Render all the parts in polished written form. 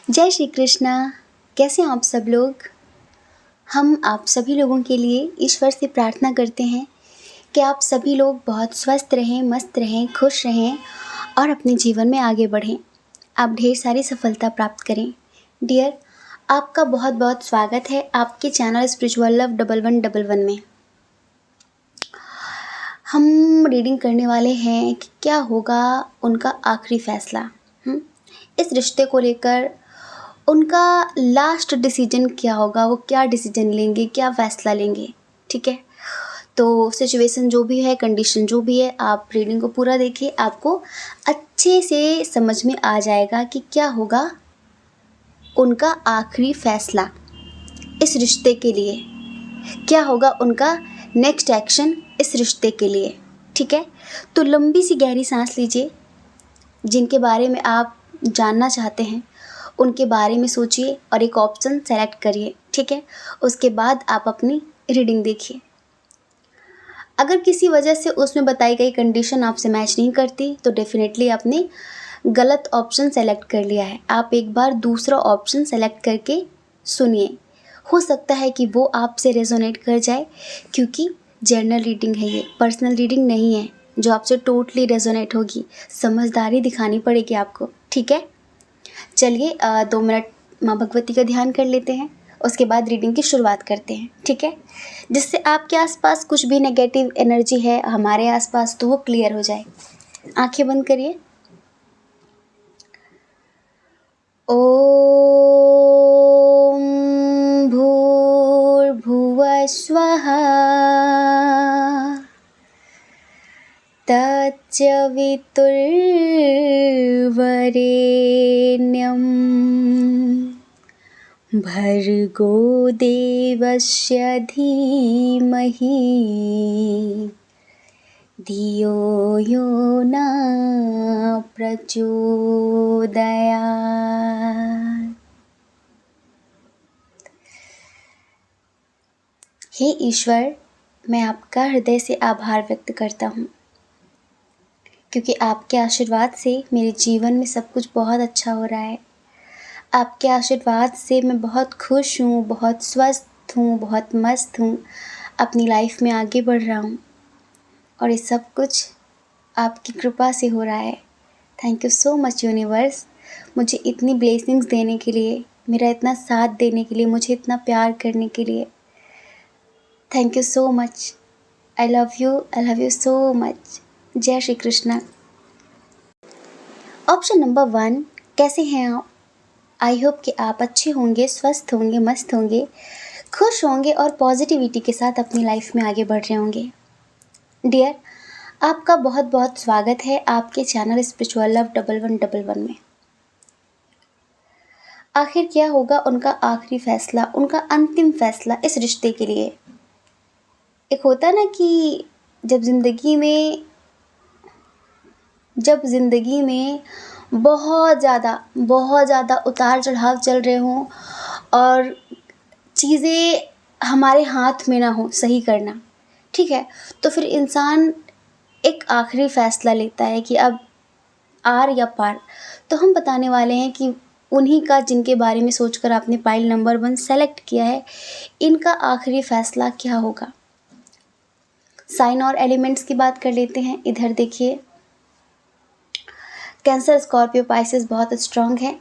जय श्री कृष्णा। कैसे हैं आप सब लोग। हम आप सभी लोगों के लिए ईश्वर से प्रार्थना करते हैं कि आप सभी लोग बहुत स्वस्थ रहें, मस्त रहें, खुश रहें और अपने जीवन में आगे बढ़ें। आप ढेर सारी सफलता प्राप्त करें। डियर, आपका बहुत बहुत स्वागत है आपके चैनल स्पिरिचुअल लव 1111 में। हम रीडिंग करने वाले हैं कि क्या होगा उनका आखिरी फैसला। इस रिश्ते को लेकर उनका लास्ट डिसीजन क्या होगा, वो क्या डिसीजन लेंगे, क्या फ़ैसला लेंगे। ठीक है, तो सिचुएशन जो भी है, कंडीशन जो भी है, आप रीडिंग को पूरा देखिए, आपको अच्छे से समझ में आ जाएगा कि क्या होगा उनका आखिरी फ़ैसला इस रिश्ते के लिए, क्या होगा उनका नेक्स्ट एक्शन इस रिश्ते के लिए। ठीक है, तो लंबी सी गहरी सांस लीजिए। जिनके बारे में आप जानना चाहते हैं उनके बारे में सोचिए और एक ऑप्शन सेलेक्ट करिए। ठीक है, उसके बाद आप अपनी रीडिंग देखिए। अगर किसी वजह से उसमें बताई गई कंडीशन आपसे मैच नहीं करती तो डेफिनेटली आपने गलत ऑप्शन सेलेक्ट कर लिया है। आप एक बार दूसरा ऑप्शन सेलेक्ट करके सुनिए, हो सकता है कि वो आपसे रेजोनेट कर जाए, क्योंकि जनरल रीडिंग है, ये पर्सनल रीडिंग नहीं है जो आपसे टोटली रेजोनेट होगी। समझदारी दिखानी पड़ेगी आपको। ठीक है, चलिए 2 मिनट माँ भगवती का ध्यान कर लेते हैं, उसके बाद रीडिंग की शुरुआत करते हैं। ठीक है, जिससे आपके आसपास कुछ भी नेगेटिव एनर्जी है हमारे आसपास तो वो क्लियर हो जाए। आंखें बंद करिए। ओम भूर्भुवः स्वः तत्सवितुर्वरेण्यं भर्गो देवस्य धीमहि धियो यो न प्रचोदयात्। हे ईश्वर, मैं आपका हृदय से आभार व्यक्त करता हूँ, क्योंकि आपके आशीर्वाद से मेरे जीवन में सब कुछ बहुत अच्छा हो रहा है। आपके आशीर्वाद से मैं बहुत खुश हूँ, बहुत स्वस्थ हूँ, बहुत मस्त हूँ, अपनी लाइफ में आगे बढ़ रहा हूँ और ये सब कुछ आपकी कृपा से हो रहा है। Thank you so much universe, मुझे इतनी ब्लेसिंग्स देने के लिए, मेरा इतना साथ देने के लिए, मुझे इतना प्यार करने के लिए। Thank you so much. I love you so much. जय श्री कृष्णा। ऑप्शन नंबर 1, कैसे हैं आप। आई होप कि आप अच्छे होंगे, स्वस्थ होंगे, मस्त होंगे, खुश होंगे और पॉजिटिविटी के साथ अपनी लाइफ में आगे बढ़ रहे होंगे। डियर, आपका बहुत बहुत स्वागत है आपके चैनल स्पिरिचुअल लव 1111 में। आखिर क्या होगा उनका आखिरी फैसला, उनका अंतिम फैसला इस रिश्ते के लिए। एक होता है ना कि जब ज़िंदगी में बहुत ज़्यादा उतार चढ़ाव चल रहे हों और चीज़ें हमारे हाथ में ना हो सही करना। ठीक है, तो फिर इंसान एक आखिरी फ़ैसला लेता है कि अब आर या पार। तो हम बताने वाले हैं कि उन्हीं का जिनके बारे में सोचकर आपने पाइल नंबर 1 सेलेक्ट किया है, इनका आखिरी फ़ैसला क्या होगा। साइन और एलिमेंट्स की बात कर लेते हैं। इधर देखिए, कैंसर, स्कॉर्पियो, पाइसेस बहुत स्ट्रांग है।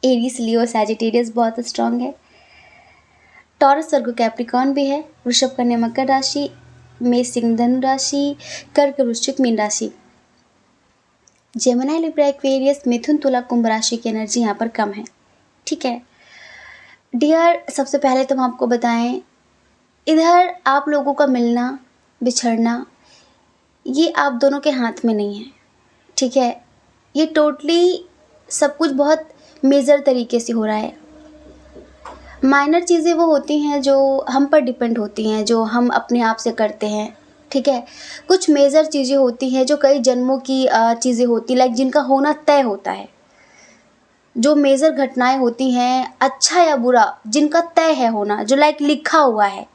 एरीज, लियो, सैजिटेरियस बहुत स्ट्रांग है। टॉरस, वर्गो, कैप्रिकॉर्न भी है। वृषभ, कन्या, मकर राशि, मेष, सिंह, धनु राशि, कर्क, वृश्चिक, मीन राशि। जेमिनी, लिब्रा, एक्वेरियस, मिथुन, तुला, कुंभ राशि की एनर्जी यहाँ पर कम है। ठीक है डियर, सबसे पहले तो हम आपको बताएं, इधर आप लोगों का मिलना बिछड़ना ये आप दोनों के हाथ में नहीं है। ठीक है, ये टोटली सब कुछ बहुत मेजर तरीके से हो रहा है। माइनर चीज़ें वो होती हैं जो हम पर डिपेंड होती हैं, जो हम अपने आप से करते हैं। ठीक है, कुछ मेजर चीज़ें होती हैं जो कई जन्मों की चीज़ें होती, लाइक जिनका होना तय होता है। जो मेजर घटनाएं होती हैं, अच्छा या बुरा, जिनका तय है होना, जो लाइक लिखा हुआ है।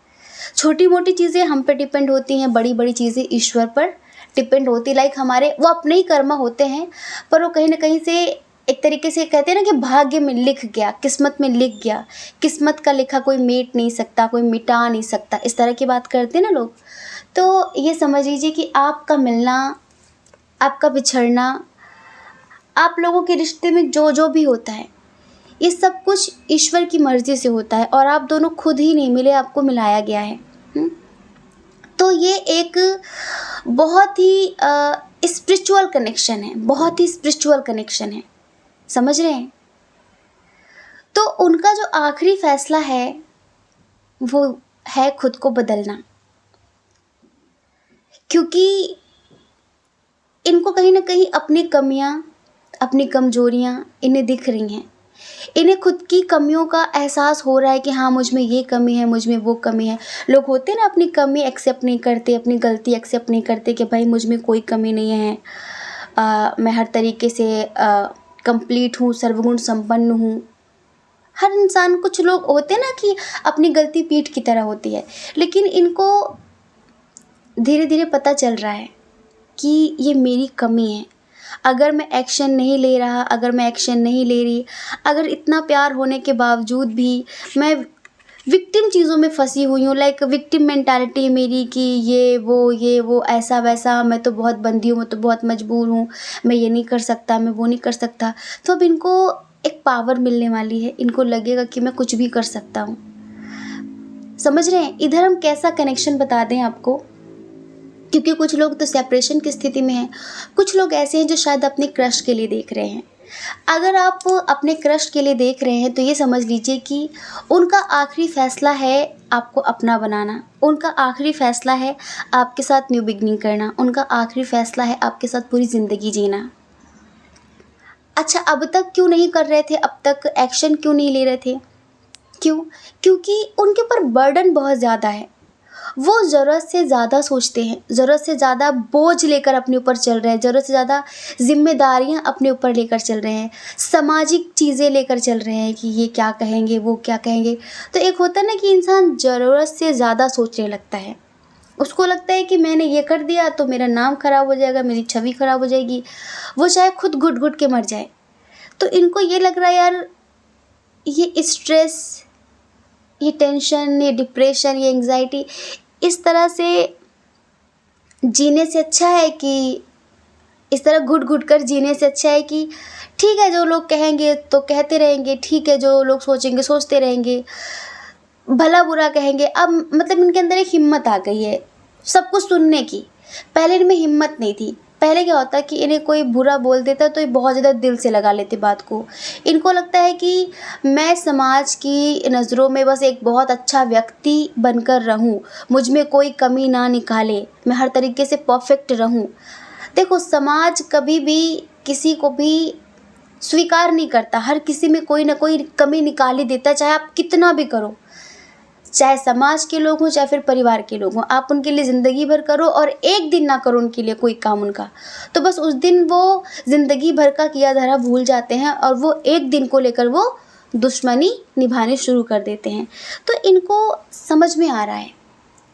छोटी मोटी चीज़ें हम पे डिपेंड होती हैं, बड़ी बड़ी चीज़ें ईश्वर पर डिपेंड होती, लाइक हमारे वो अपने ही कर्म होते हैं, पर वो कहीं ना कहीं से एक तरीके से कहते हैं ना कि भाग्य में लिख गया, किस्मत में लिख गया, किस्मत का लिखा कोई मेट नहीं सकता, कोई मिटा नहीं सकता, इस तरह की बात करते हैं ना लोग। तो ये समझ लीजिए कि आपका मिलना, आपका बिछड़ना, आप लोगों के रिश्ते में जो जो भी होता है, ये सब कुछ ईश्वर की मर्ज़ी से होता है और आप दोनों खुद ही नहीं मिले, आपको मिलाया गया है। तो ये एक बहुत ही स्पिरिचुअल कनेक्शन है, बहुत ही स्पिरिचुअल कनेक्शन है, समझ रहे हैं? तो उनका जो आखिरी फैसला है वो है खुद को बदलना, क्योंकि इनको कहीं ना कहीं अपनी कमियां, अपनी कमजोरियां इन्हें दिख रही हैं। इन्हें खुद की कमियों का एहसास हो रहा है कि हाँ, मुझ में ये कमी है, मुझ में वो कमी है। लोग होते हैं ना, अपनी कमी एक्सेप्ट नहीं करते, अपनी गलती एक्सेप्ट नहीं करते कि भाई मुझ में कोई कमी नहीं है, मैं हर तरीके से कंप्लीट हूँ, सर्वगुण संपन्न हूँ। हर इंसान, कुछ लोग होते हैं ना कि अपनी गलती पीठ की तरह होती है, लेकिन इनको धीरे धीरे पता चल रहा है कि ये मेरी कमी है। अगर मैं एक्शन नहीं ले रहा, अगर मैं एक्शन नहीं ले रही, अगर इतना प्यार होने के बावजूद भी मैं विक्टिम चीज़ों में फंसी हुई हूँ, लाइक विक्टिम मेंटालिटी मेरी कि ये वो ऐसा वैसा, मैं तो बहुत बंदी हूँ, मैं तो बहुत मजबूर हूँ, मैं ये नहीं कर सकता, मैं वो नहीं कर सकता। तो अब इनको एक पावर मिलने वाली है, इनको लगेगा कि मैं कुछ भी कर सकता हूँ। समझ रहे हैं? इधर हम कैसा कनेक्शन बता दें आपको, क्योंकि कुछ लोग तो सेपरेशन की स्थिति में हैं, कुछ लोग ऐसे हैं जो शायद अपने क्रश के लिए देख रहे हैं। अगर आप अपने क्रश के लिए देख रहे हैं तो ये समझ लीजिए कि उनका आखिरी फैसला है आपको अपना बनाना, उनका आखिरी फैसला है आपके साथ न्यू बिगनिंग करना, उनका आखिरी फैसला है आपके साथ पूरी ज़िंदगी जीना। अच्छा, अब तक क्यों नहीं कर रहे थे, अब तक एक्शन क्यों नहीं ले रहे थे? क्यों? क्योंकि उनके ऊपर बर्डन बहुत ज़्यादा है। वो ज़रूरत से ज़्यादा सोचते हैं, ज़रूरत से ज़्यादा बोझ लेकर अपने ऊपर चल रहे हैं, ज़रूरत से ज़्यादा जिम्मेदारियां अपने ऊपर लेकर चल रहे हैं, सामाजिक चीज़ें लेकर चल रहे हैं कि ये क्या कहेंगे, वो क्या कहेंगे। तो एक होता है ना कि इंसान ज़रूरत से ज़्यादा सोचने लगता है, उसको लगता है कि मैंने ये कर दिया तो मेरा नाम खराब हो जाएगा, मेरी छवि खराब हो जाएगी, वो चाहे खुद घुट घुट के मर जाए। तो इनको ये लग रहा है यार, ये स्ट्रेस, ये टेंशन, ये डिप्रेशन, ये एंग्जाइटी, इस तरह से जीने से अच्छा है कि इस तरह घुट घुट कर जीने से अच्छा है कि ठीक है, जो लोग कहेंगे तो कहते रहेंगे, ठीक है, जो लोग सोचेंगे सोचते रहेंगे, भला बुरा कहेंगे। अब मतलब इनके अंदर एक हिम्मत आ गई है सब कुछ सुनने की, पहले इनमें हिम्मत नहीं थी। पहले क्या होता कि इन्हें कोई बुरा बोल देता तो ये बहुत ज़्यादा दिल से लगा लेते बात को। इनको लगता है कि मैं समाज की नज़रों में बस एक बहुत अच्छा व्यक्ति बनकर रहूं, मुझ में कोई कमी ना निकाले, मैं हर तरीके से परफेक्ट रहूं। देखो, समाज कभी भी किसी को भी स्वीकार नहीं करता, हर किसी में कोई ना कोई कमी निकाल ही देता है, चाहे आप कितना भी करो, चाहे समाज के लोग हों चाहे फिर परिवार के लोग हों। आप उनके लिए ज़िंदगी भर करो और एक दिन ना करो उनके लिए कोई काम उनका, तो बस उस दिन वो ज़िंदगी भर का किया धरा भूल जाते हैं और वो एक दिन को लेकर वो दुश्मनी निभानी शुरू कर देते हैं। तो इनको समझ में आ रहा है,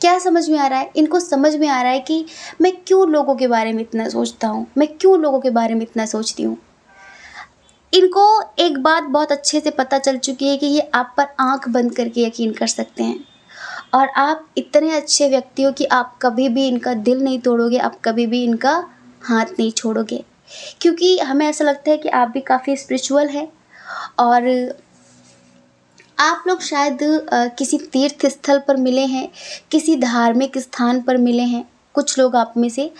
क्या समझ में आ रहा है? इनको समझ में आ रहा है कि मैं क्यों लोगों के बारे में इतना सोचता हूँ, मैं क्यों लोगों के बारे में इतना सोचती हूँ। इनको एक बात बहुत अच्छे से पता चल चुकी है कि ये आप पर आंख बंद करके यकीन कर सकते हैं और आप इतने अच्छे व्यक्ति हो कि आप कभी भी इनका दिल नहीं तोड़ोगे, आप कभी भी इनका हाथ नहीं छोड़ोगे, क्योंकि हमें ऐसा लगता है कि आप भी काफ़ी स्पिरिचुअल है और आप लोग शायद किसी तीर्थ स्थल पर मिले हैं, किसी धार्मिक स्थान पर मिले हैं, कुछ लोग आप में से।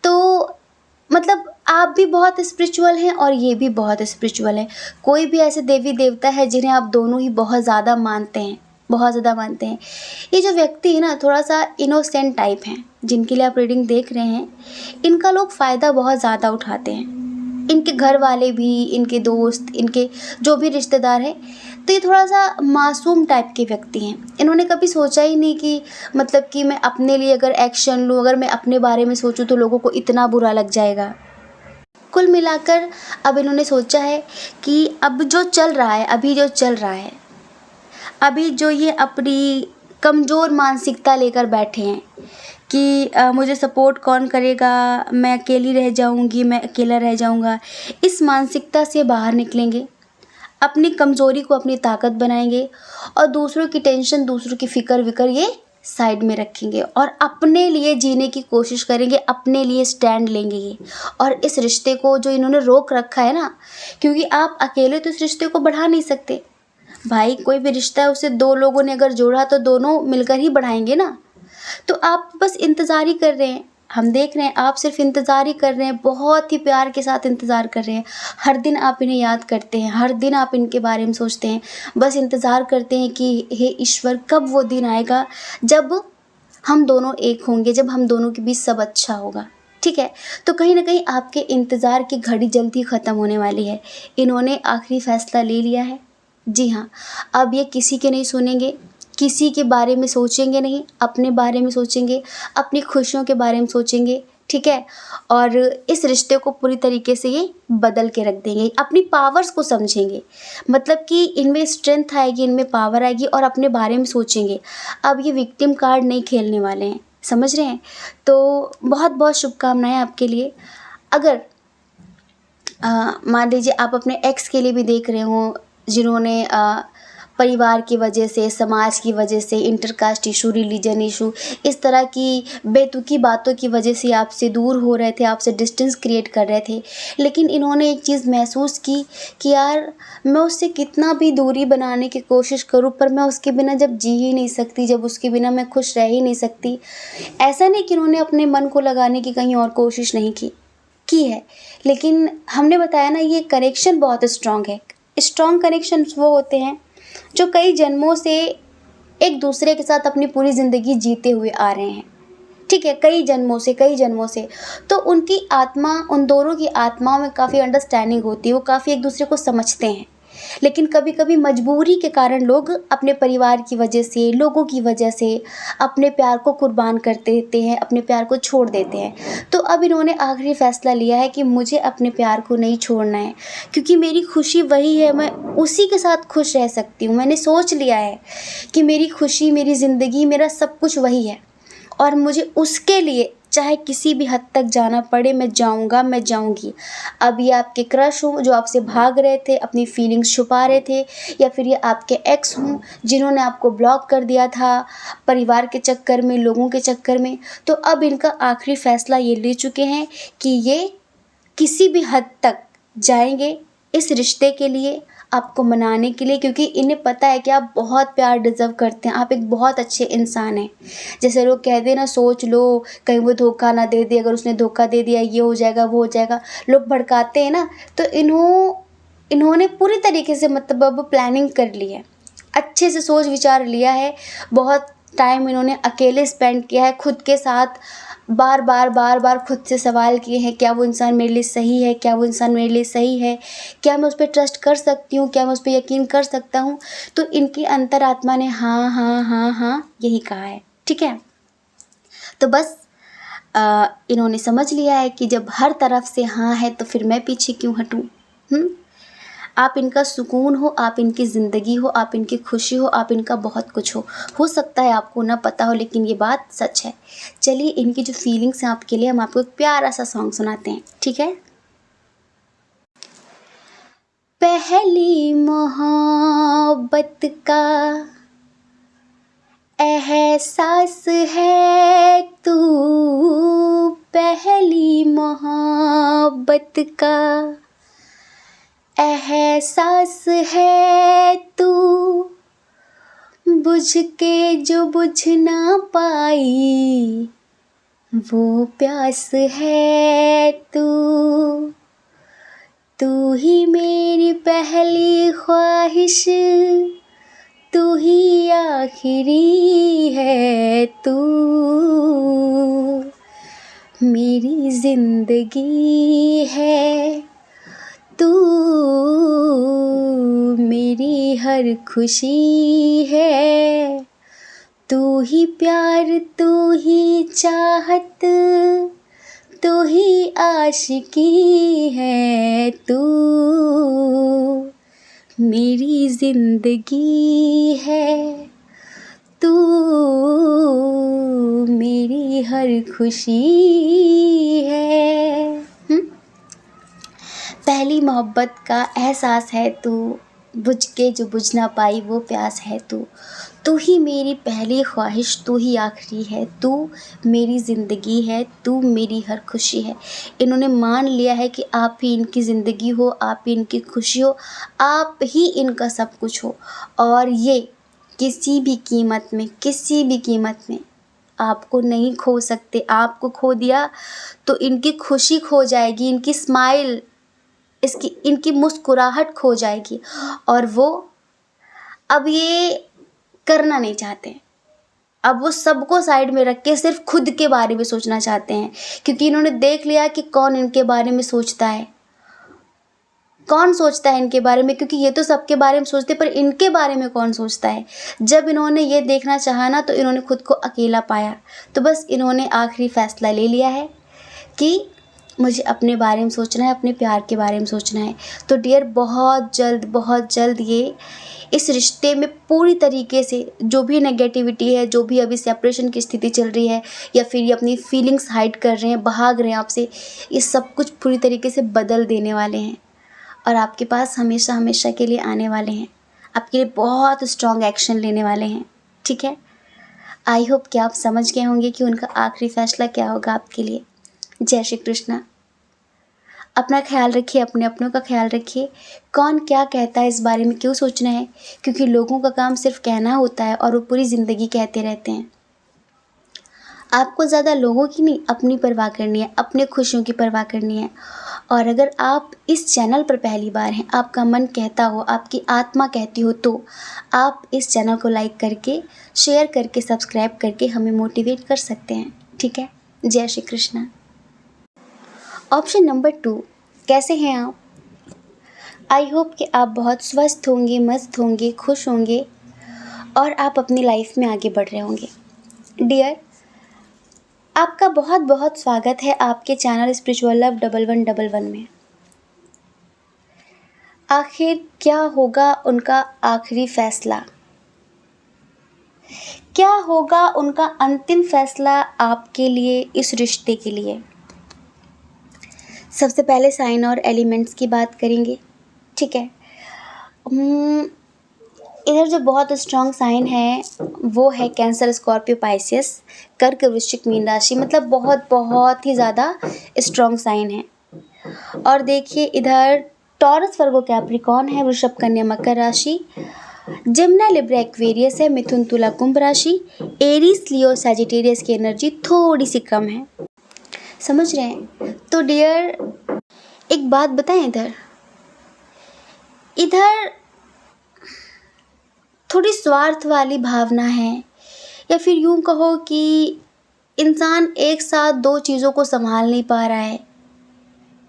तो मतलब आप भी बहुत स्पिरिचुअल हैं और ये भी बहुत स्पिरिचुअल है। कोई भी ऐसे देवी देवता है जिन्हें आप दोनों ही बहुत ज़्यादा मानते हैं, बहुत ज़्यादा मानते हैं। ये जो व्यक्ति है ना, थोड़ा सा इनोसेंट टाइप हैं, जिनके लिए आप रीडिंग देख रहे हैं, इनका लोग फ़ायदा बहुत ज़्यादा उठाते हैं, इनके घर वाले भी, इनके दोस्त, इनके जो भी रिश्तेदार हैं। तो ये थोड़ा सा मासूम टाइप के व्यक्ति हैं। इन्होंने कभी सोचा ही नहीं कि मतलब कि मैं अपने लिए अगर एक्शन लूँ, अगर मैं अपने बारे में सोचूं तो लोगों को इतना बुरा लग जाएगा। कुल मिलाकर अब इन्होंने सोचा है कि अब जो चल रहा है, अभी जो चल रहा है, अभी जो ये अपनी कमज़ोर मानसिकता लेकर बैठे हैं कि मुझे सपोर्ट कौन करेगा, मैं अकेली रह जाऊँगी, मैं अकेला रह जाऊँगा। इस मानसिकता से बाहर निकलेंगे, अपनी कमज़ोरी को अपनी ताकत बनाएंगे और दूसरों की टेंशन, दूसरों की फ़िक्र-विक्र ये साइड में रखेंगे और अपने लिए जीने की कोशिश करेंगे, अपने लिए स्टैंड लेंगे ये। और इस रिश्ते को जो इन्होंने रोक रखा है ना, क्योंकि आप अकेले तो इस रिश्ते को बढ़ा नहीं सकते। भाई कोई भी रिश्ता है उसे 2 लोगों ने अगर जोड़ा तो दोनों मिलकर ही बढ़ाएँगे ना। तो आप बस इंतज़ार ही कर रहे हैं। हम देख रहे हैं आप सिर्फ़ इंतज़ार ही कर रहे हैं, बहुत ही प्यार के साथ इंतज़ार कर रहे हैं। हर दिन आप इन्हें याद करते हैं, हर दिन आप इनके बारे में सोचते हैं। बस इंतज़ार करते हैं कि हे ईश्वर कब वो दिन आएगा जब हम दोनों एक होंगे, जब हम दोनों के बीच सब अच्छा होगा। ठीक है? तो कहीं न कहीं आपके इंतज़ार की घड़ी जल्द ही ख़त्म होने वाली है। इन्होंने आखिरी फ़ैसला ले लिया है। जी हाँ, अब ये किसी के नहीं सुनेंगे, किसी के बारे में सोचेंगे नहीं, अपने बारे में सोचेंगे, अपनी खुशियों के बारे में सोचेंगे, ठीक है? और इस रिश्ते को पूरी तरीके से ये बदल के रख देंगे, अपनी पावर्स को समझेंगे। मतलब कि इनमें स्ट्रेंथ आएगी, इनमें पावर आएगी और अपने बारे में सोचेंगे। अब ये विक्टिम कार्ड नहीं खेलने वाले हैं, समझ रहे हैं? तो बहुत-बहुत शुभकामनाएँ आपके लिए। अगर मान लीजिए आप अपने एक्स के लिए भी देख रहे हो जिन्होंने परिवार की वजह से, समाज की वजह से, इंटरकास्ट इशू, रिलीजन इशू, इस तरह की बेतुकी बातों की वजह से आपसे दूर हो रहे थे, आपसे डिस्टेंस क्रिएट कर रहे थे। लेकिन इन्होंने एक चीज़ महसूस की कि यार मैं उससे कितना भी दूरी बनाने की कोशिश करूँ पर मैं उसके बिना जब जी ही नहीं सकती, जब उसके बिना मैं खुश रह ही नहीं सकती। ऐसा नहीं कि उन्होंने अपने मन को लगाने की कहीं और कोशिश नहीं की है। लेकिन हमने बताया ना ये कनेक्शन बहुत स्ट्रॉन्ग है। स्ट्रॉन्ग कनेक्शंस वो होते हैं जो कई जन्मों से एक दूसरे के साथ अपनी पूरी ज़िंदगी जीते हुए आ रहे हैं। ठीक है? कई जन्मों से। तो उनकी आत्मा, उन दोनों की आत्माओं में काफ़ी अंडरस्टैंडिंग होती है, वो काफ़ी एक दूसरे को समझते हैं। लेकिन कभी-कभी मजबूरी के कारण लोग अपने परिवार की वजह से, लोगों की वजह से अपने प्यार को कुर्बान कर देते हैं, अपने प्यार को छोड़ देते हैं। तो अब इन्होंने आखिरी फ़ैसला लिया है कि मुझे अपने प्यार को नहीं छोड़ना है, क्योंकि मेरी खुशी वही है, मैं उसी के साथ खुश रह सकती हूँ। मैंने सोच लिया है कि मेरी खुशी, मेरी ज़िंदगी, मेरा सब कुछ वही है और मुझे उसके लिए चाहे किसी भी हद तक जाना पड़े मैं जाऊँगा, मैं जाऊँगी। अब ये आपके क्रश हों जो आपसे भाग रहे थे, अपनी फीलिंग्स छुपा रहे थे, या फिर ये आपके एक्स हों जिन्होंने आपको ब्लॉक कर दिया था परिवार के चक्कर में, लोगों के चक्कर में। तो अब इनका आखिरी फ़ैसला ये ले चुके हैं कि ये किसी भी हद तक जाएँगे इस रिश्ते के लिए, आपको मनाने के लिए, क्योंकि इन्हें पता है कि आप बहुत प्यार डिज़र्व करते हैं, आप एक बहुत अच्छे इंसान हैं। जैसे लोग कहते हैं ना सोच लो, कहीं वो धोखा ना दे दे, अगर उसने धोखा दे दिया ये हो जाएगा, वो हो जाएगा, लोग भड़काते हैं ना, तो इन्होंने पूरी तरीके से मतलब अब प्लानिंग कर ली है। अच्छे से सोच विचार लिया है, बहुत टाइम इन्होंने अकेले स्पेंड किया है खुद के साथ, बार-बार खुद से सवाल किए हैं, क्या वो इंसान मेरे लिए सही है? क्या वो इंसान मेरे लिए सही है? क्या मैं उस पे ट्रस्ट कर सकती हूँ? क्या मैं उस पे यकीन कर सकता हूँ? तो इनकी अंतरात्मा ने हाँ, हाँ, हाँ, हाँ यही कहा है, ठीक है? तो बस इन्होंने समझ लिया है कि जब हर तरफ से हाँ है तो फिर मैं पीछे क्यों हटूँ? आप इनका सुकून हो, आप इनकी ज़िंदगी हो, आप इनकी खुशी हो, आप इनका बहुत कुछ हो। हो सकता है आपको ना पता हो लेकिन ये बात सच है। चलिए इनकी जो फीलिंग्स हैं आपके लिए हम आपको एक प्यारा-सा सॉन्ग सुनाते हैं, ठीक है? पहली मोहब्बत का एहसास है तू, पहली मोहब्बत का एहसास है तू, बुझ के जो बुझ ना पाई वो प्यास है तू, तू ही मेरी पहली ख्वाहिश, तू ही आखिरी है तू, मेरी ज़िंदगी है तू, मेरी हर खुशी है, तू ही प्यार, तू ही चाहत, तू ही आशिकी है तू, मेरी ज़िंदगी है तू मेरी हर खुशी है। पहली मोहब्बत का एहसास है तू, बुझ के जो बुझ ना पाई वो प्यास है तू। तू ही मेरी पहली ख्वाहिश, तू ही आखिरी है, तू मेरी ज़िंदगी है, तू मेरी हर खुशी है। इन्होंने मान लिया है कि आप ही इनकी ज़िंदगी हो, आप ही इनकी खुशी हो, आप ही इनका सब कुछ हो। और ये किसी भी कीमत में, किसी भी कीमत में आपको नहीं खो सकते। आपको खो दिया तो इनकी खुशी खो जाएगी, इनकी स्माइल, इनकी मुस्कुराहट खो जाएगी। और वो अब ये करना नहीं चाहते। अब वो सबको साइड में रख के सिर्फ खुद के बारे में सोचना चाहते हैं, क्योंकि इन्होंने देख लिया कि कौन इनके बारे में सोचता है, कौन सोचता है इनके बारे में। क्योंकि ये तो सबके बारे में सोचते, पर इनके बारे में कौन सोचता है। जब इन्होंने ये देखना चाहा ना, तो इन्होंने खुद को अकेला पाया। तो बस इन्होंने आखिरी फैसला ले लिया है कि मुझे अपने बारे में सोचना है, अपने प्यार के बारे में सोचना है। तो डियर, बहुत जल्द ये इस रिश्ते में पूरी तरीके से जो भी नेगेटिविटी है, जो भी अभी सेपरेशन की स्थिति चल रही है, या फिर ये अपनी फीलिंग्स हाइड कर रहे हैं, भाग रहे हैं आपसे, ये सब कुछ पूरी तरीके से बदल देने वाले हैं और आपके पास हमेशा हमेशा के लिए आने वाले हैं। आपके लिए बहुत स्ट्रॉन्ग एक्शन लेने वाले हैं। ठीक है, आई होप कि आप समझ गए होंगे कि उनका आखिरी फैसला क्या होगा आपके लिए। जय श्री कृष्णा। अपना ख्याल रखिए, अपने अपनों का ख्याल रखिए। कौन क्या कहता है इस बारे में क्यों सोचना है, क्योंकि लोगों का काम सिर्फ कहना होता है और वो पूरी ज़िंदगी कहते रहते हैं। आपको ज़्यादा लोगों की नहीं, अपनी परवाह करनी है, अपने खुशियों की परवाह करनी है। और अगर आप इस चैनल पर पहली बार हैं, आपका मन कहता हो, आपकी आत्मा कहती हो, तो आप इस चैनल को लाइक करके, शेयर करके, सब्सक्राइब करके हमें मोटिवेट कर सकते हैं। ठीक है, जय श्री कृष्णा। ऑप्शन नंबर 2, कैसे हैं आप? आई होप कि आप बहुत स्वस्थ होंगे, मस्त होंगे, खुश होंगे और आप अपनी लाइफ में आगे बढ़ रहे होंगे। डियर, आपका बहुत बहुत स्वागत है आपके चैनल स्पिरिचुअल लव 1111 में। आखिर क्या होगा उनका आखिरी फैसला? क्या होगा उनका अंतिम फैसला आपके लिए, इस रिश्ते के लिए? सबसे पहले साइन और एलिमेंट्स की बात करेंगे। ठीक है, इधर जो बहुत स्ट्रॉन्ग साइन है वो है कैंसर, स्कॉर्पियो, पाइसियस, कर्क, वृश्चिक, मीन राशि। मतलब बहुत बहुत ही ज़्यादा स्ट्रॉन्ग साइन है। और देखिए इधर टॉरस, वर्गो, कैप्रिकॉर्न है, वृषभ, कन्या, मकर राशि, जिम्ना, लिब्रा, एक्वेरियस है, मिथुन, तुला, कुंभ राशि, एरीज, लियो, सैजिटेरियस की एनर्जी थोड़ी सी कम है। समझ रहे हैं? तो डियर, एक बात बताएं, इधर थोड़ी स्वार्थ वाली भावना है, या फिर यूं कहो कि इंसान एक साथ दो चीज़ों को संभाल नहीं पा रहा है,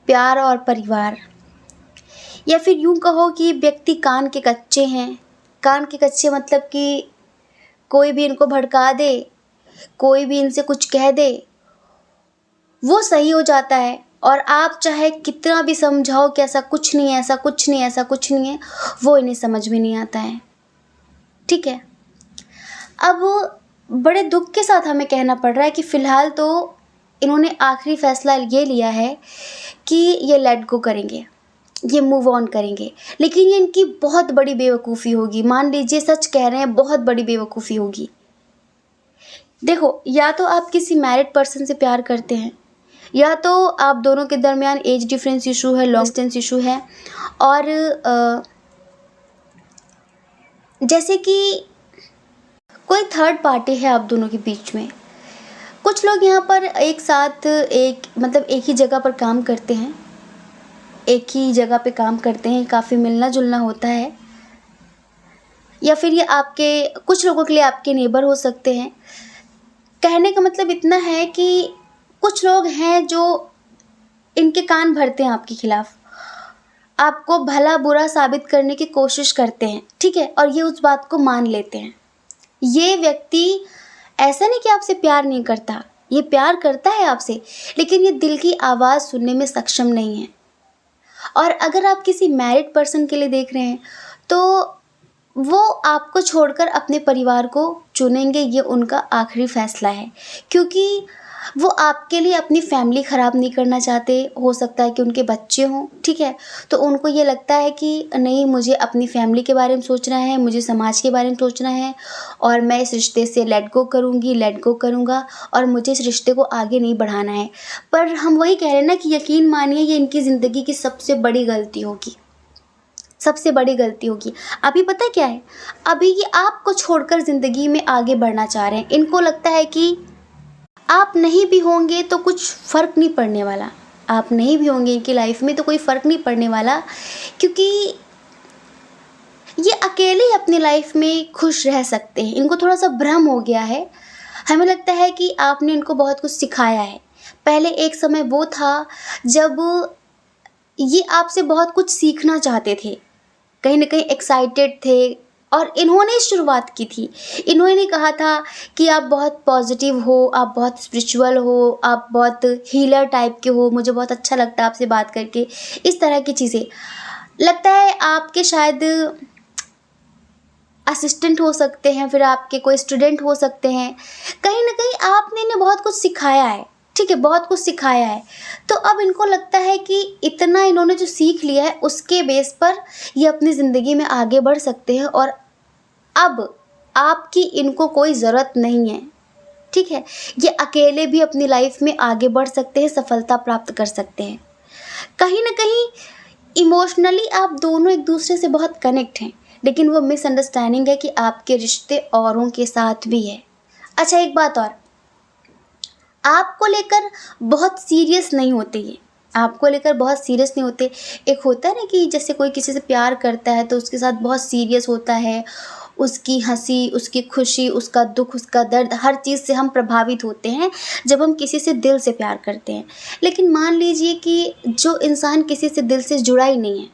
प्यार और परिवार। या फिर यूं कहो कि व्यक्ति कान के कच्चे हैं। कान के कच्चे मतलब कि कोई भी इनको भड़का दे, कोई भी इनसे कुछ कह दे, वो सही हो जाता है। और आप चाहे कितना भी समझाओ कि ऐसा कुछ नहीं है, ऐसा कुछ नहीं है, ऐसा कुछ नहीं है, वो इन्हें समझ में नहीं आता है। ठीक है, अब बड़े दुख के साथ हमें कहना पड़ रहा है कि फ़िलहाल तो इन्होंने आखिरी फ़ैसला ये लिया है कि ये लेट गो करेंगे, ये मूव ऑन करेंगे। लेकिन ये इनकी बहुत बड़ी बेवकूफ़ी होगी। मान लीजिए सच कह रहे हैं, बहुत बड़ी बेवकूफ़ी होगी। देखो, या तो आप किसी मैरिड पर्सन से प्यार करते हैं, या तो आप दोनों के दरमियान एज डिफरेंस इशू है, लॉन्ग डिस्टेंस इशू है, और जैसे कि कोई थर्ड पार्टी है आप दोनों के बीच में। कुछ लोग यहाँ पर एक साथ एक ही जगह पर काम करते हैं, एक ही जगह पे काम करते हैं, काफ़ी मिलना जुलना होता है। या फिर ये आपके, कुछ लोगों के लिए आपके नेबर हो सकते हैं। कहने का मतलब इतना है कि कुछ लोग हैं जो इनके कान भरते हैं आपके खिलाफ, आपको भला बुरा साबित करने की कोशिश करते हैं। ठीक है, और ये उस बात को मान लेते हैं। ये व्यक्ति ऐसा नहीं कि आपसे प्यार नहीं करता, ये प्यार करता है आपसे, लेकिन ये दिल की आवाज़ सुनने में सक्षम नहीं है। और अगर आप किसी मैरिड पर्सन के लिए देख रहे हैं, तो वो आपको छोड़कर अपने परिवार को चुनेंगे ये उनका आखिरी फ़ैसला है, क्योंकि वो आपके लिए अपनी फैमिली ख़राब नहीं करना चाहते। हो सकता है कि उनके बच्चे हों, ठीक है? तो उनको ये लगता है कि नहीं, मुझे अपनी फैमिली के बारे में सोचना है, मुझे समाज के बारे में सोचना है और मैं इस रिश्ते से लेट गो करूँगी, लेट गो करूँगा और मुझे इस रिश्ते को आगे नहीं बढ़ाना है। पर हम वही कह रहे हैं ना कि यकीन मानिए ये इनकी ज़िंदगी की सबसे बड़ी गलती होगी, सबसे बड़ी गलती होगी। अभी पता है क्या है? अभी ये आपको छोड़कर ज़िंदगी में आगे बढ़ना चाह रहे हैं। इनको लगता है कि आप नहीं भी होंगे तो कुछ फ़र्क नहीं पड़ने वाला। आप नहीं भी होंगे इनकी लाइफ में तो कोई फ़र्क नहीं पड़ने वाला, क्योंकि ये अकेले ही अपनी लाइफ में खुश रह सकते हैं। इनको थोड़ा-सा भ्रम हो गया है। हमें लगता है कि आपने इनको बहुत कुछ सिखाया है। पहले एक समय वो था जब ये आपसे बहुत कुछ सीखना चाहते थे। कहीं न कहीं एक्साइटेड थे और इन्होंने ही शुरुआत की थी। इन्होंने कहा था कि आप बहुत पॉज़िटिव हो, आप बहुत स्पिरिचुअल हो, आप बहुत हीलर टाइप के हो, मुझे बहुत अच्छा लगता है आपसे बात करके। इस तरह की चीज़ें। लगता है आपके शायद असिस्टेंट हो सकते हैं, फिर आपके कोई स्टूडेंट हो सकते हैं। कहीं न कहीं आपने इन्हें बहुत कुछ सिखाया है, ठीक है? बहुत कुछ सिखाया है। तो अब इनको लगता है कि इतना इन्होंने जो सीख लिया है उसके बेस पर ये अपनी ज़िंदगी में आगे बढ़ सकते हैं और अब आपकी इनको कोई ज़रूरत नहीं है, ठीक है? ये अकेले भी अपनी लाइफ़ में आगे बढ़ सकते हैं, सफलता प्राप्त कर सकते हैं। कहीं न कहीं इमोशनली आप दोनों एक-दूसरे से बहुत कनेक्ट हैं, लेकिन वो मिसअंडरस्टैंडिंग है कि आपके रिश्ते औरों के साथ भी है। अच्छा, एक बात और, आपको लेकर बहुत सीरियस नहीं होते ये, आपको लेकर बहुत सीरियस नहीं होते। एक होता है ना कि जैसे कोई किसी से प्यार करता है तो उसके साथ बहुत सीरियस होता है, उसकी हँसी, उसकी खुशी, उसका दुःख, उसका दर्द, हर चीज़ से हम प्रभावित होते हैं जब हम किसी से दिल से प्यार करते हैं। लेकिन मान लीजिए कि जो इंसान किसी से दिल से जुड़ा ही नहीं है,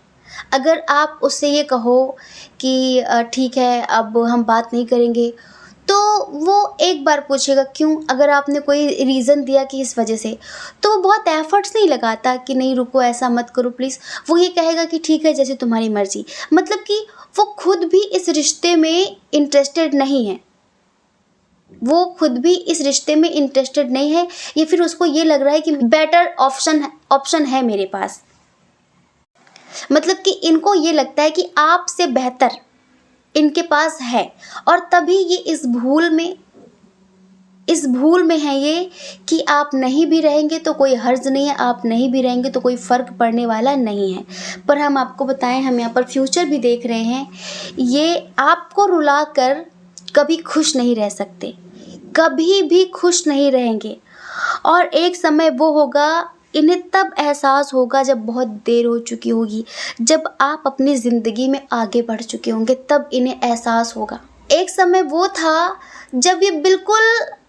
अगर आप उससे ये कहो कि ठीक है अब हम बात नहीं करेंगे, तो वो एक बार पूछेगा क्यों? अगर आपने कोई रीज़न दिया कि इस वजह से, तो वो बहुत एफ़र्ट्स नहीं लगाता कि नहीं रुको, ऐसा मत करो प्लीज़। वो ये कहेगा कि ठीक है जैसे तुम्हारी मर्ज़ी। मतलब कि वो खुद भी इस रिश्ते में इंटरेस्टेड नहीं है। वो खुद भी इस रिश्ते में इंटरेस्टेड नहीं है, या फिर उसको ये लग रहा है कि बेटर ऑप्शन है मेरे पास। मतलब कि इनको ये लगता है कि आपसे बेहतर इनके पास है, और तभी ये इस भूल में है ये कि आप नहीं भी रहेंगे तो कोई हर्ज नहीं है, आप नहीं भी रहेंगे तो कोई फ़र्क पड़ने वाला नहीं है। पर हम आपको बताएं, हम यहाँ पर फ्यूचर भी देख रहे हैं। ये आपको रुला कर कभी खुश नहीं रह सकते, कभी भी खुश नहीं रहेंगे। और एक समय वो होगा, इन्हें तब एहसास होगा जब बहुत देर हो चुकी होगी, जब आप अपनी ज़िंदगी में आगे बढ़ चुके होंगे, तब इन्हें एहसास होगा। एक समय वो था जब ये बिल्कुल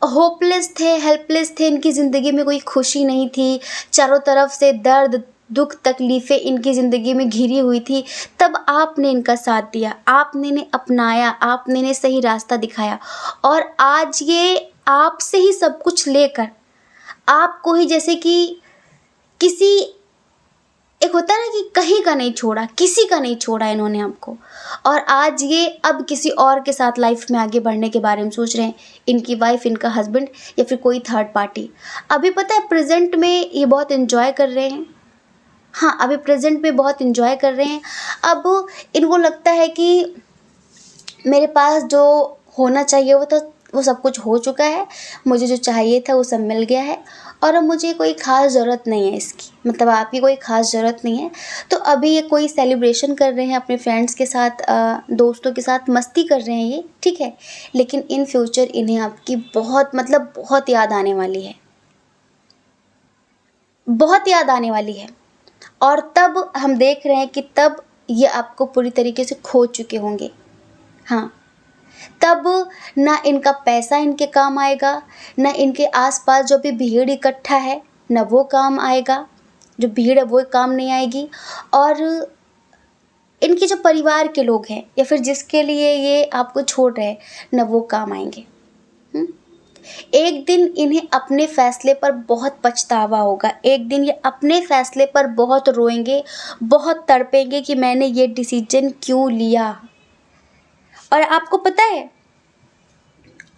होपलेस थे, हेल्पलेस थे, इनकी ज़िंदगी में कोई खुशी नहीं थी, चारों तरफ से दर्द, दुःख, तकलीफ़ें इनकी ज़िंदगी में घिरी हुई थी। तब आपने इनका साथ दिया, आपने इन्हें अपनाया, आपने इन्हें सही रास्ता दिखाया, और आज ये आपसे ही सब कुछ लेकर आपको ही, जैसे कि किसी, एक होता है ना कि कहीं का नहीं छोड़ा, किसी का नहीं छोड़ा इन्होंने आपको, और आज ये अब किसी और के साथ लाइफ में आगे बढ़ने के बारे में सोच रहे हैं। इनकी वाइफ, इनका हस्बैंड, या फिर कोई थर्ड पार्टी। अभी पता है प्रेजेंट में ये बहुत एंजॉय कर रहे हैं। हाँ, अभी प्रेजेंट में बहुत एंजॉय कर रहे हैं। अब इनको लगता है कि मेरे पास जो होना चाहिए वो सब कुछ हो चुका है, मुझे जो चाहिए था वो सब मिल गया है, और अब मुझे कोई ख़ास ज़रूरत नहीं है इसकी, मतलब आपकी कोई ख़ास ज़रूरत नहीं है। तो अभी ये कोई सेलिब्रेशन कर रहे हैं अपने फ्रेंड्स के साथ, दोस्तों के साथ मस्ती कर रहे हैं ये, ठीक है। लेकिन इन फ्यूचर इन्हें आपकी बहुत, मतलब बहुत याद आने वाली है, बहुत याद आने वाली है। और तब हम देख रहे हैं कि तब ये आपको पूरी तरीके से खो चुके होंगे। हाँ, तब ना इनका पैसा इनके काम आएगा, ना इनके आसपास जो भी भीड़ इकट्ठा है ना वो काम आएगा, जो भीड़ है वो काम नहीं आएगी, और इनके जो परिवार के लोग हैं या फिर जिसके लिए ये आपको छोड़ रहे हैं ना वो काम आएंगे। हम्म? एक दिन इन्हें अपने फैसले पर बहुत पछतावा होगा, एक दिन ये अपने फैसले पर बहुत रोएंगे, बहुत तड़पेंगे कि मैंने ये डिसीजन क्यों लिया। और आपको पता है,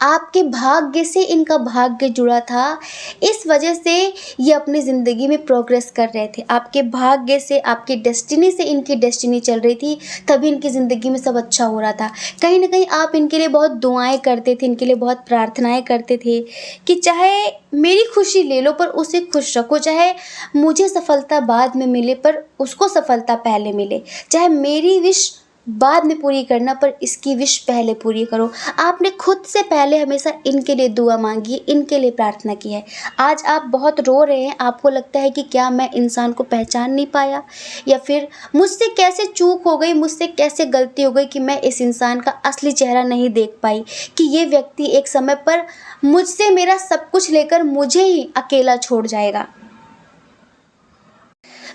आपके भाग्य से इनका भाग्य जुड़ा था, इस वजह से ये अपनी ज़िंदगी में प्रोग्रेस कर रहे थे। आपके भाग्य से, आपकी डेस्टिनी से इनकी डेस्टिनी चल रही थी, तभी इनकी ज़िंदगी में सब अच्छा हो रहा था। कहीं न कहीं आप इनके लिए बहुत दुआएँ करते थे, इनके लिए बहुत प्रार्थनाएँ करते थे कि चाहे मेरी खुशी ले लो पर उसे खुश रखो, चाहे मुझे सफलता बाद में मिले पर उसको सफलता पहले मिले, चाहे मेरी विश बाद में पूरी करना पर इसकी विश पहले पूरी करो। आपने खुद से पहले हमेशा इनके लिए दुआ मांगी है, इनके लिए प्रार्थना की है। आज आप बहुत रो रहे हैं, आपको लगता है कि क्या मैं इंसान को पहचान नहीं पाया, या फिर मुझसे कैसे चूक हो गई, मुझसे कैसे गलती हो गई कि मैं इस इंसान का असली चेहरा नहीं देख पाई, कि ये व्यक्ति एक समय पर मुझसे मेरा सब कुछ लेकर मुझे ही अकेला छोड़ जाएगा।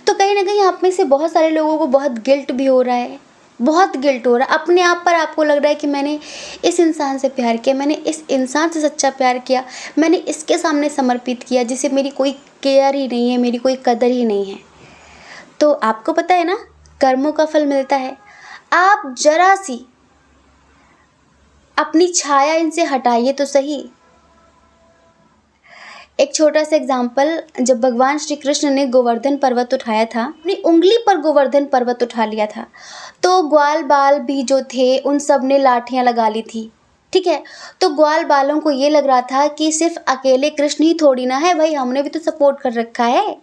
तो कहीं न कहीं आप में से बहुत सारे लोगों को बहुत गिल्ट भी हो रहा है, बहुत गिल्ट हो रहा है। अपने आप पर आपको लग रहा है कि मैंने इस इंसान से प्यार किया, मैंने इस इंसान से सच्चा प्यार किया, मैंने इसके सामने समर्पित किया जिसे मेरी कोई केयर ही नहीं है, मेरी कोई कदर ही नहीं है। तो आपको पता है ना, कर्मों का फल मिलता है। आप ज़रा-सी अपनी छाया इनसे हटाइए तो सही। एक छोटा सा एग्जाम्पल, जब भगवान श्री कृष्ण ने गोवर्धन पर्वत उठाया था, अपनी उंगली पर गोवर्धन पर्वत उठा लिया था, तो ग्वाल बाल भी जो थे उन सब ने लाठियां लगा ली थी। ठीक है, तो ग्वाल बालों को ये लग रहा था कि सिर्फ अकेले कृष्ण ही थोड़ी ना है भाई, हमने भी तो सपोर्ट कर रखा है।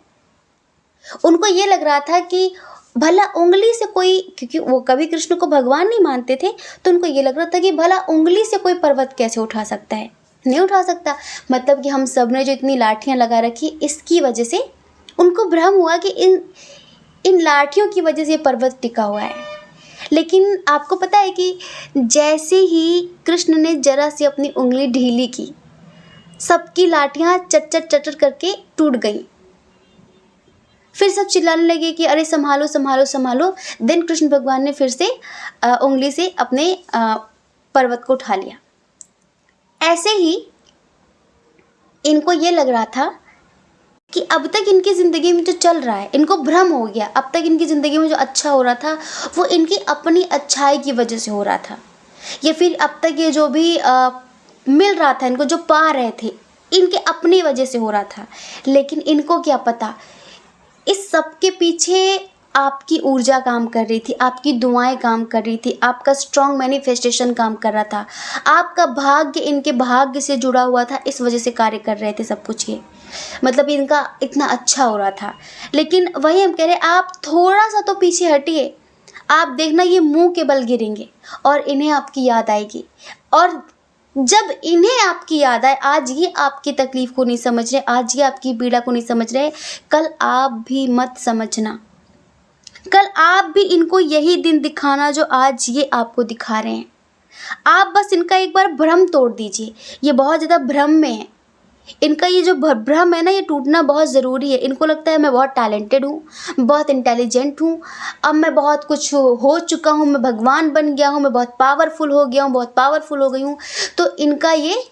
उनको ये लग रहा था कि भला उंगली से कोई, क्योंकि वो कभी कृष्ण को भगवान नहीं मानते थे, तो उनको ये लग रहा था कि भला उंगली से कोई पर्वत कैसे उठा सकता है, नहीं उठा सकता। मतलब कि हम सब ने जो इतनी लाठियां लगा रखी, इसकी वजह से उनको भ्रम हुआ कि इन लाठियों की वजह से ये पर्वत टिका हुआ है। लेकिन आपको पता है कि जैसे ही कृष्ण ने जरा सी अपनी उंगली ढीली की, सबकी लाठियां चट चट करके टूट गई। फिर सब चिल्लाने लगे कि अरे संभालो संभालो संभालो। देन कृष्ण भगवान ने फिर से उंगली से अपने पर्वत को उठा लिया। ऐसे ही इनको ये लग रहा था कि अब तक इनकी ज़िंदगी में जो चल रहा है, इनको भ्रम हो गया, अब तक इनकी ज़िंदगी में जो अच्छा हो रहा था वो इनकी अपनी अच्छाई की वजह से हो रहा था, या फिर अब तक ये जो भी मिल रहा था, इनको जो पा रहे थे, इनके अपनी वजह से हो रहा था। लेकिन इनको क्या पता, इस सब के पीछे आपकी ऊर्जा काम कर रही थी, आपकी दुआएं काम कर रही थी, आपका स्ट्रॉन्ग मैनिफेस्टेशन काम कर रहा था, आपका भाग्य इनके भाग्य से जुड़ा हुआ था, इस वजह से कार्य कर रहे थे सब कुछ ये। मतलब इनका इतना अच्छा हो रहा था। लेकिन वही हम कह रहे हैं, आप थोड़ा सा तो पीछे हटिए, आप देखना ये मुंह के बल गिरेंगे और इन्हें आपकी याद आएगी। और जब इन्हें आपकी याद आए, आज ये आपकी तकलीफ को नहीं समझ रहे, आज ये आपकी पीड़ा को नहीं समझ रहे, कल आप भी मत समझना। कल आप भी इनको यही दिन दिखाना जो आज ये आपको दिखा रहे हैं। आप बस इनका एक बार भ्रम तोड़ दीजिए। ये बहुत ज़्यादा भ्रम में है। इनका ये जो भ्रम है ना, ये टूटना बहुत ज़रूरी है। इनको लगता है मैं बहुत टैलेंटेड हूँ, बहुत इंटेलिजेंट हूँ, अब मैं बहुत कुछ हो चुका हूँ, मैं भगवान बन गया हूँ, मैं बहुत पावरफुल हो गया हूँ, बहुत पावरफुल हो गई हूँ। तो इनका ये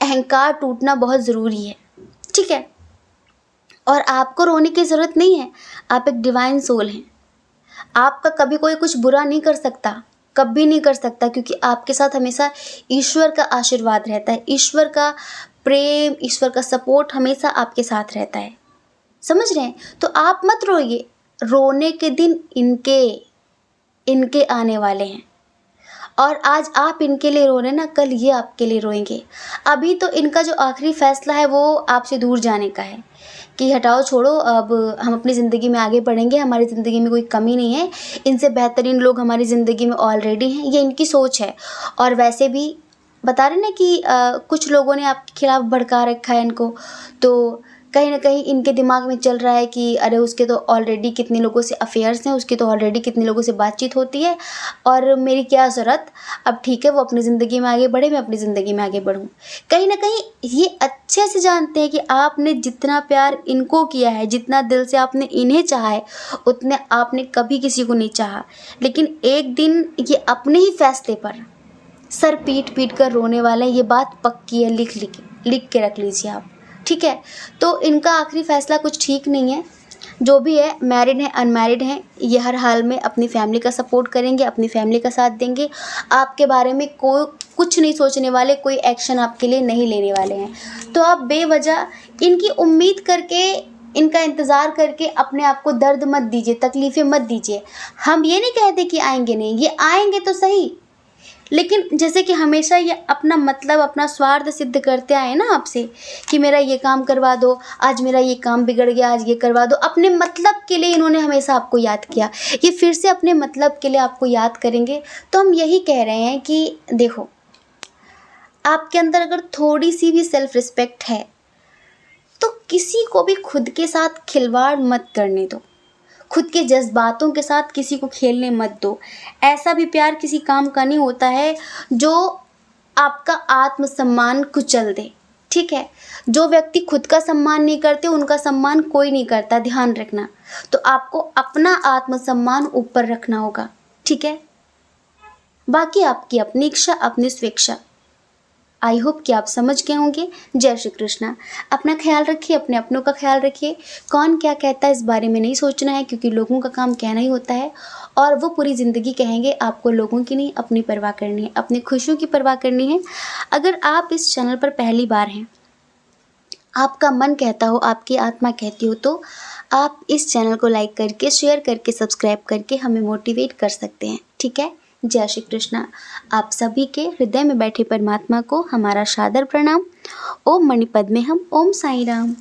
अहंकार टूटना बहुत ज़रूरी है। ठीक है, और आपको रोने की ज़रूरत नहीं है। आप एक डिवाइन सोल हैं। आपका कभी कोई कुछ बुरा नहीं कर सकता, कभी नहीं कर सकता, क्योंकि आपके साथ हमेशा ईश्वर का आशीर्वाद रहता है, ईश्वर का प्रेम, ईश्वर का सपोर्ट हमेशा आपके साथ रहता है। समझ रहे हैं? तो आप मत रोइए। रोने के दिन इनके आने वाले हैं। और आज आप इनके लिए रो रहे हैं ना, कल ये आपके लिए रोएंगे। अभी तो इनका जो आखिरी फैसला है वो आपसे दूर जाने का है, कि हटाओ छोड़ो, अब हम अपनी ज़िंदगी में आगे बढ़ेंगे, हमारी ज़िंदगी में कोई कमी नहीं है, इनसे बेहतरीन लोग हमारी ज़िंदगी में ऑलरेडी हैं। ये इनकी सोच है। और वैसे भी बता रहे ना कि कुछ लोगों ने आपके खिलाफ़ भड़का रखा है इनको, तो कहीं ना कहीं इनके दिमाग में चल रहा है कि अरे उसके तो ऑलरेडी कितने लोगों से अफेयर्स हैं, उसकी तो ऑलरेडी कितने लोगों से बातचीत होती है, और मेरी क्या ज़रूरत, अब ठीक है वो अपनी ज़िंदगी में आगे बढ़े, मैं अपनी ज़िंदगी में आगे बढ़ूँ। कहीं ना कहीं ये अच्छे से जानते हैं कि आपने जितना प्यार इनको किया है, जितना दिल से आपने इन्हें चाहा है, उतने आपने कभी किसी को नहीं चाहा। लेकिन एक दिन ये अपने ही फैसले पर सर पीट पीट कर रोने वाले हैं, ये बात पक्की है। लिख के रख लीजिए आप। ठीक है, तो इनका आखिरी फैसला कुछ ठीक नहीं है। जो भी है, मैरिड हैं अनमैरिड हैं, ये हर हाल में अपनी फैमिली का सपोर्ट करेंगे, अपनी फैमिली का साथ देंगे। आपके बारे में कोई कुछ नहीं सोचने वाले, कोई एक्शन आपके लिए नहीं लेने वाले हैं। तो आप बेवजह इनकी उम्मीद करके, इनका इंतज़ार करके अपने आप को दर्द मत दीजिए, तकलीफ़ें मत दीजिए। हम ये नहीं कहते कि आएंगे नहीं, ये आएंगे तो सही, लेकिन जैसे कि हमेशा ये अपना मतलब, अपना स्वार्थ सिद्ध करते आए ना आपसे कि मेरा ये काम करवा दो, आज मेरा ये काम बिगड़ गया, आज ये करवा दो। अपने मतलब के लिए इन्होंने हमेशा आपको याद किया, ये फिर से अपने मतलब के लिए आपको याद करेंगे। तो हम यही कह रहे हैं कि देखो, आपके अंदर अगर थोड़ी सी भी सेल्फ रिस्पेक्ट है तो किसी को भी खुद के साथ खिलवाड़ मत करने दो, खुद के जज्बातों के साथ किसी को खेलने मत दो। ऐसा भी प्यार किसी काम का नहीं होता है जो आपका आत्मसम्मान कुचल दे, ठीक है। जो व्यक्ति खुद का सम्मान नहीं करते उनका सम्मान कोई नहीं करता, ध्यान रखना। तो आपको अपना आत्मसम्मान ऊपर रखना होगा, ठीक है। बाकी आपकी अपनी इच्छा, अपनी स्वेच्छा। आई होप कि आप समझ गए होंगे। जय श्री कृष्णा। अपना ख्याल रखिए, अपने अपनों का ख्याल रखिए। कौन क्या कहता है इस बारे में नहीं सोचना है, क्योंकि लोगों का काम कहना ही होता है और वो पूरी ज़िंदगी कहेंगे। आपको लोगों की नहीं, अपनी परवाह करनी है, अपनी खुशियों की परवाह करनी है। अगर आप इस चैनल पर पहली बार हैं, आपका मन कहता हो, आपकी आत्मा कहती हो, तो आप इस चैनल को लाइक करके, शेयर करके, सब्सक्राइब करके हमें मोटिवेट कर सकते हैं, ठीक है। जय श्री कृष्णा। आप सभी के हृदय में बैठे परमात्मा को हमारा सादर प्रणाम। ओम मणिपद्मे हम, ओम साईं राम।